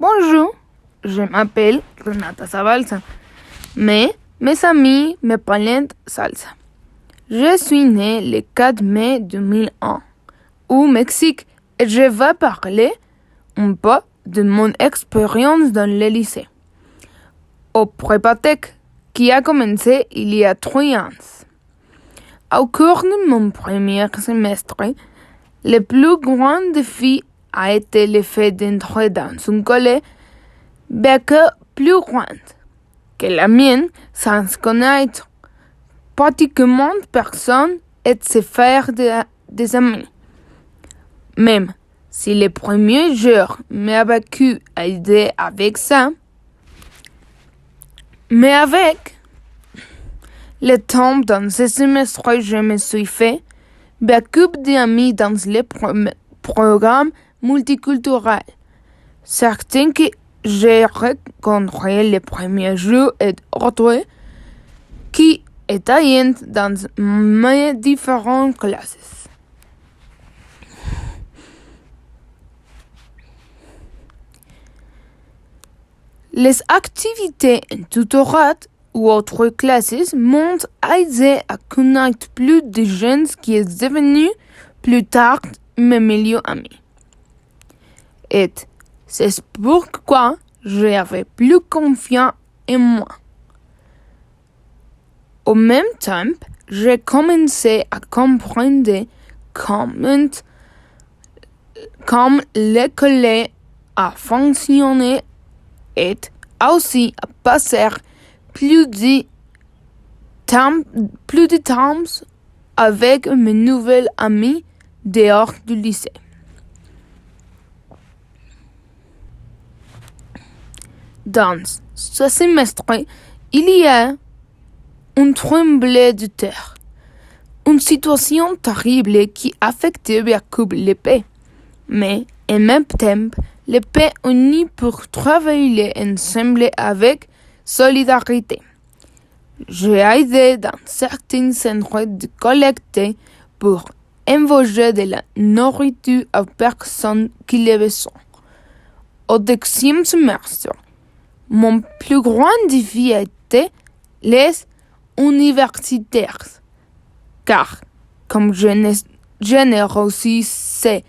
Bonjour, je m'appelle Renata Zabalza, mais mes amis m'appellent Salsa. Je suis née le 4 mai 2001 au Mexique et je vais parler un peu de mon expérience dans le lycée. Au Prépatech, qui a commencé il y a 3 ans. Au cours de mon premier semestre, le plus grand défi a été le fait d'entrer dans un collège beaucoup plus grand que la mienne sans connaître pratiquement personne et se faire des amis. Même si les premiers jours m'avaient aidé avec ça, mais avec le temps dans ce semestre, je me suis fait beaucoup d'amis dans les programmes multiculturels. Certains que j'ai rencontrés les premiers jours et autres qui étaient dans mes différentes classes. Les activités en tutorat ou autres classes m'ont aidé à connaître plus de jeunes qui sont devenus plus tard mes meilleurs amis. Et c'est pourquoi j'avais plus confiance en moi. Au même temps, j'ai commencé à comprendre comment l'école a fonctionné et aussi à passer plus de temps avec mes nouvelles amies dehors du lycée. Dans ce semestre, il y a un tremblement de terre, une situation terrible qui affectait beaucoup le pays, mais en même temps, le pays uni pour travailler ensemble avec solidarité. J'ai aidé dans certains centres de collecte pour envoyer de la nourriture aux personnes qui le besoin. Au 10e semestre, mon plus grand défi était les universitaires, car comme je ne réussissais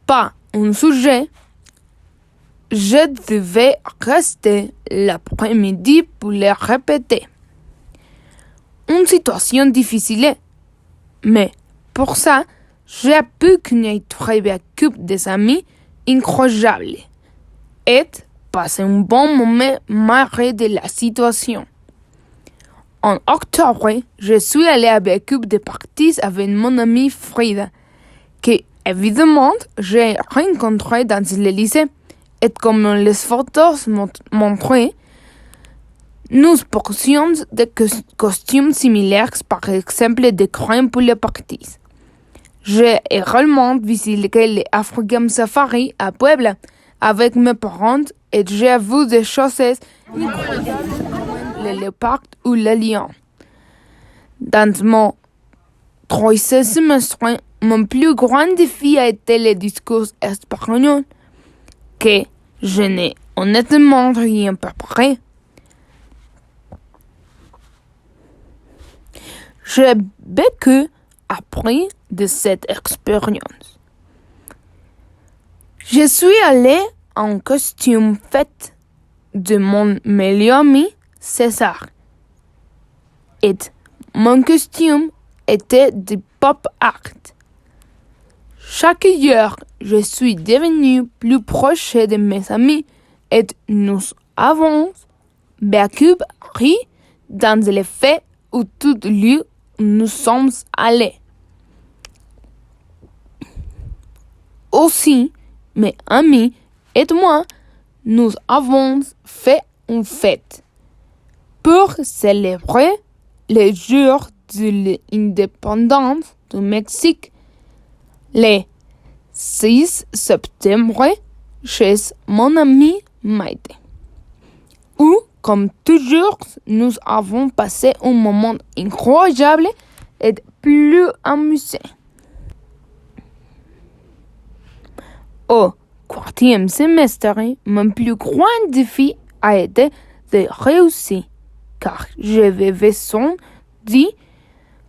pas un sujet, je devais rester l'après-midi pour le répéter. Une situation difficile, mais pour ça, j'ai pu connaître beaucoup des amis incroyables et passer un bon moment malgré de la situation. En octobre, je suis allée à beaucoup de parties avec mon amie Frida, que évidemment j'ai rencontré dans le lycée. Et comme les photos montraient, nous portions des costumes similaires, par exemple des crèmes pour les parties. J'ai également visité les African Safari à Puebla avec mes parents et j'ai vu des choses incroyables comme les léopards ou les lions. Dans mon 3e semestre, mon plus grand défi a été le discours espagnol, que je n'ai honnêtement rien préparé. J'ai beaucoup appris de cette expérience. Je suis allée en costume fait de mon meilleur ami César. Et mon costume était de pop art. Chaque jour, je suis devenue plus proche de mes amis et nous avons beaucoup ri dans les fêtes où tout lieu où nous sommes allés. Aussi, mes amis et moi, nous avons fait une fête pour célébrer le jour de l'indépendance du Mexique, le 6 septembre, chez mon ami Maite, où, comme toujours, nous avons passé un moment incroyable et plus amusant. Au 4e semestre, mon plus grand défi a été de réussir, car j'avais besoin de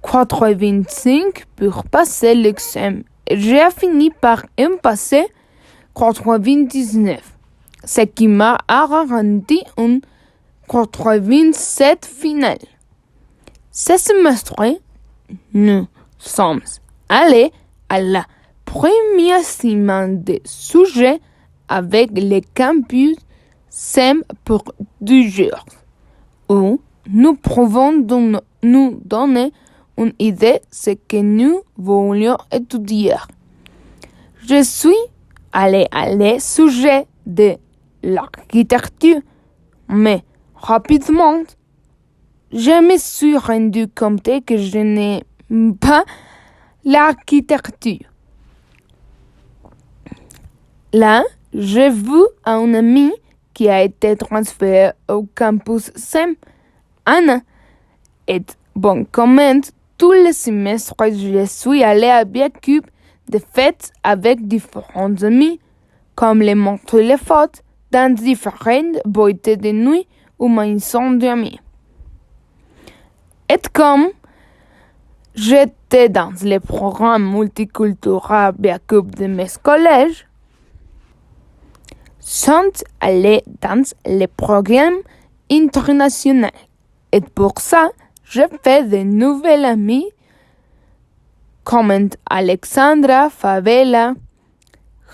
4,25 pour passer l'examen et j'ai fini par en passer 4,29, ce qui m'a garanti un 4,27 final. Ce semestre, nous sommes allés à la première semaine de sujets avec le campus SEM pour 2 jours, où nous pouvons nous donner une idée de ce que nous voulions étudier. Je suis allé à le sujet de l'architecture, mais rapidement, je me suis rendu compte que je n'aime pas l'architecture. Là, j'ai vu un ami qui a été transféré au campus SEM, Anna, et bon, comment tous les semestres, je suis allé à Biacube de fêtes avec différents amis, comme les montrer les photos dans différentes boîtes de nuit ou maisons d'amis. Et comme j'étais dans le programme multiculturel Biacube de mes collèges, sont allés dans le programme international. Et pour ça, j'ai fait de nouveaux amis comme Alexandra, Favela,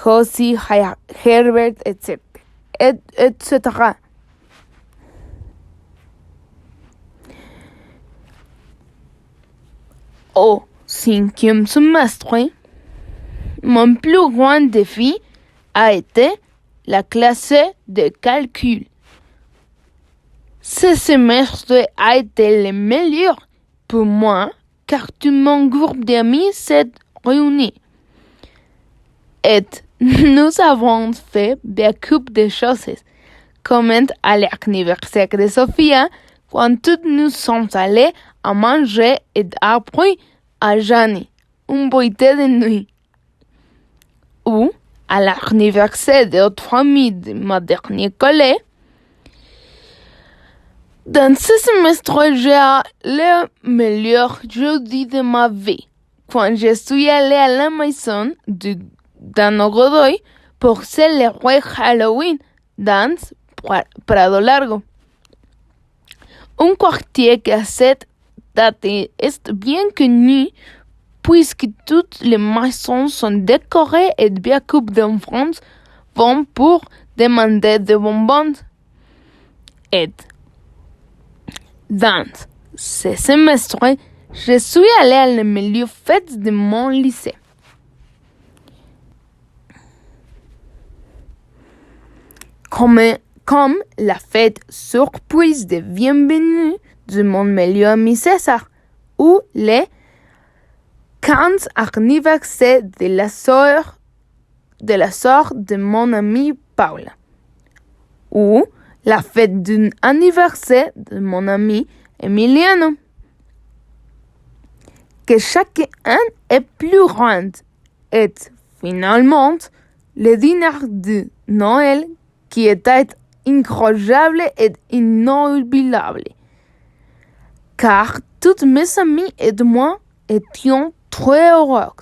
Josie, Herbert, etc. Au 5e semestre, mon plus grand défi a été la classe de calcul. Ce semestre a été le meilleur pour moi car tout mon groupe d'amis s'est réuni. Et nous avons fait beaucoup de choses, comme à l'anniversaire de Sofia, quand tous nous sommes allés à manger et après à Jani, une boîte de nuit. Ou à l'anniversaire de notre famille de ma dernière collègue. Dans ce semestre, j'ai le meilleur jeudi de ma vie, quand je suis allée à la maison de Dano Godoy pour célébrer Halloween dans Prado Largo. Un quartier que à cette date est bien connu puisque toutes les maisons sont décorées et beaucoup d'enfants vont pour demander des bonbons. Et dans ce semestre, je suis allée à la meilleure fête de mon lycée. Comme la fête surprise de bienvenue de mon meilleur ami César, ou le 15 anniversaire de la sœur de mon ami Paula, ou la fête d'un anniversaire de mon ami Emiliano. Que chacun est plus grand et finalement le dîner de Noël qui était incroyable et inoubliable. Car toutes mes amies et moi étions très heureux.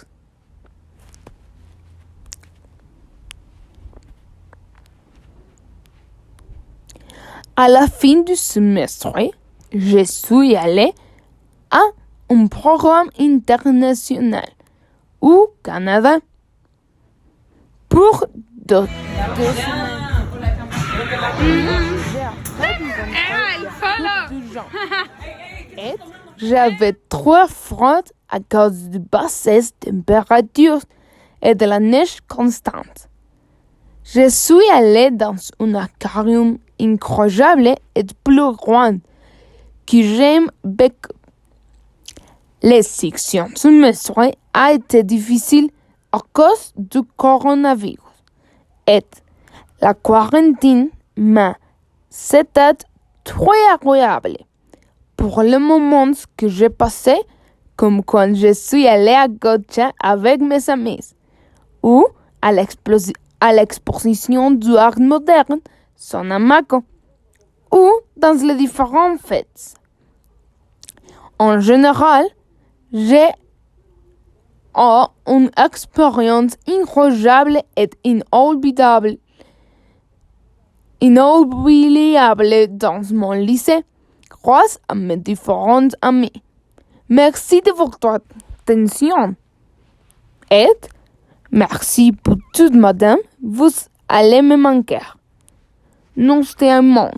À la fin du semestre, je suis allée à un programme international au Canada pour 2 semaines. Et j'avais trop froid à cause de basses températures et de la neige constante. Je suis allée dans un aquarium incroyable et plus grand que j'aime beaucoup. Les 6e semestre a été difficile à cause du coronavirus et la quarantaine, mais c'était très agréable pour le moment que j'ai passé, comme quand je suis allée à Gocha avec mes amis, ou à à l'exposition du art moderne, son amaco, ou dans les différentes fêtes. En général, j'ai une expérience incroyable et inoubliable dans mon lycée, grâce à mes différents amis. Merci de votre attention. Et merci pour tout, madame. Vous allez me manquer. Nous t'aimons.